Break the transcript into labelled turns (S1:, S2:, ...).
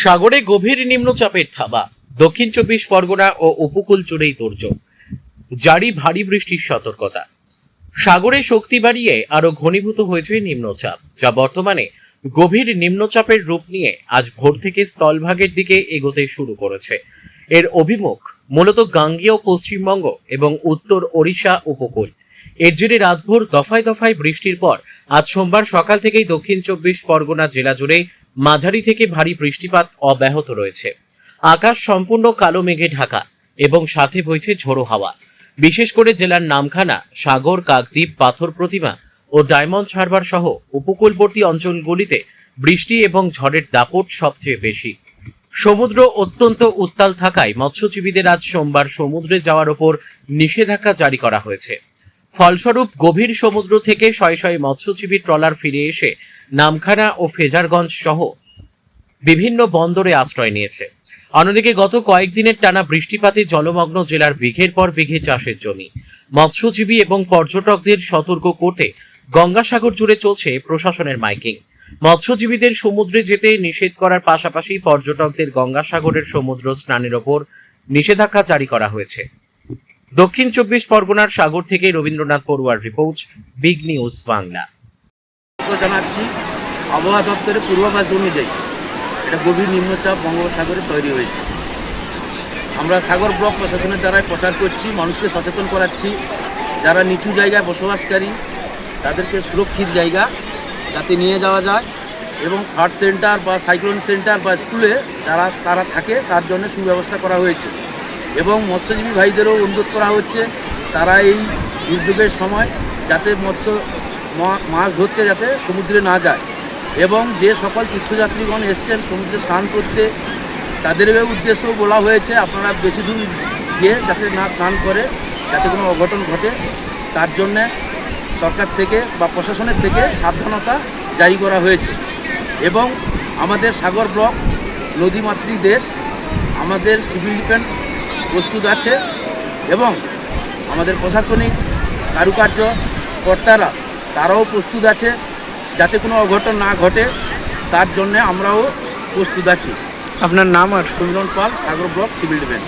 S1: সাগরে গভীর নিম্নচাপের থাবা। দক্ষিণ চব্বিশ পরগনা ও উপকূল জুড়েই তোড়জোড়, জারি ভারী বৃষ্টির সতর্কতা। সাগরে শক্তি বাড়িয়ে আরো ঘনীভূত হয়েছে নিম্নচাপ, যা বর্তমানে গভীর নিম্নচাপের রূপ নিয়ে আজ ভোর থেকে স্থলভাগের দিকে এগোতে শুরু করেছে। এর অভিমুখ মূলত গাঙ্গেয় পশ্চিমবঙ্গ এবং উত্তর ওড়িশা উপকূল। এর জেরে রাতভর দফায় দফায় বৃষ্টির পর আজ সোমবার সকাল থেকেই দক্ষিণ চব্বিশ পরগনা জেলা জুড়ে মাঝারি থেকে ভারী বৃষ্টিপাত অব্যাহত রয়েছে। আকাশ সম্পূর্ণ কালো মেঘে ঢাকা এবং সাথে বইছে ঝোড়ো হাওয়া। বিশেষ করে জেলার নামখানা, সাগর, কাকদ্বীপ, পাথর প্রতিমা ও ডায়মন্ড হারবার সহ উপকূলবর্তী অঞ্চলগুলিতে বৃষ্টি এবং ঝড়ের দাপট সবচেয়ে বেশি। সমুদ্র অত্যন্ত উত্তাল থাকায় মৎস্যজীবীদের আজ সোমবার সমুদ্রে যাওয়ার ওপর নিষেধাজ্ঞা জারি করা হয়েছে। ফলস্বরূপ গভীর সমুদ্র থেকে শয়ে শয়ে মৎস্যজীবী ট্রলার ফিরে এসে নামখানা ও ফেজারগঞ্জ সহ বিভিন্ন বন্দরে আশ্রয় নিয়েছে। অন্যদিকে গত কয়েকদিনের টানা বৃষ্টিপাতে জলমগ্ন জেলার বিঘের পর বিঘে চাষের জমি। মৎস্যজীবী এবং পর্যটকদের সতর্ক করতে গঙ্গাসাগর জুড়ে চলছে প্রশাসনের মাইকিং। মৎস্যজীবীদের সমুদ্রে যেতে নিষেধ করার পাশাপাশি পর্যটকদের গঙ্গাসাগরের সমুদ্র স্নানের ওপর নিষেধাজ্ঞা জারি করা হয়েছে। দক্ষিণ চব্বিশ পরগনার সাগর থেকে রবীন্দ্রনাথ পড়ুয়ার রিপোর্ট, বিগ নিউজ বাংলা।
S2: জানাচ্ছি, আবহাওয়া দপ্তরের পূর্বাভাস অনুযায়ী এটা গভীর নিম্নচাপ বঙ্গোপসাগরে তৈরি হয়েছে। আমরা সাগর ব্লক প্রশাসনের দ্বারাই প্রচার করছি, মানুষকে সচেতন করাচ্ছি, যারা নিচু জায়গায় বসবাসকারী তাদেরকে সুরক্ষিত জায়গা যাতে নিয়ে যাওয়া যায় এবং ফ্লাড সেন্টার বা সাইক্লোন সেন্টার বা স্কুলে তারা থাকে তার জন্য সুব্যবস্থা করা হয়েছে। এবং মৎস্যজীবী ভাইদেরও অনুরোধ করা হচ্ছে তারা এই দুর্যোগের সময় যাতে মাছ ধরতে যাতে সমুদ্রে না যায়, এবং যে সকল তীর্থযাত্রীগণ এসছেন সমুদ্রে স্নান করতে তাদের উদ্দেশ্যেও বলা হয়েছে আপনারা বেশি দূর গিয়ে যাতে না স্নান করে, যাতে কোনো অঘটন ঘটে তার জন্যে সরকার থেকে বা প্রশাসনের থেকে সাবধানতা জারি করা হয়েছে। এবং আমাদের সাগর ব্লক নদীমাতৃক দেশ, আমাদের সিভিল ডিফেন্স প্রস্তুত আছে এবং আমাদের প্রশাসনিক কারুকার্য কর্তারা তারাও প্রস্তুত আছে যাতে কোনো অঘটন না ঘটে তার জন্যে আমরাও প্রস্তুত আছি।
S3: আপনার নাম আর?
S2: সুন্দর পাল, সাগর ব্লক সিভিল ডিফেন্স।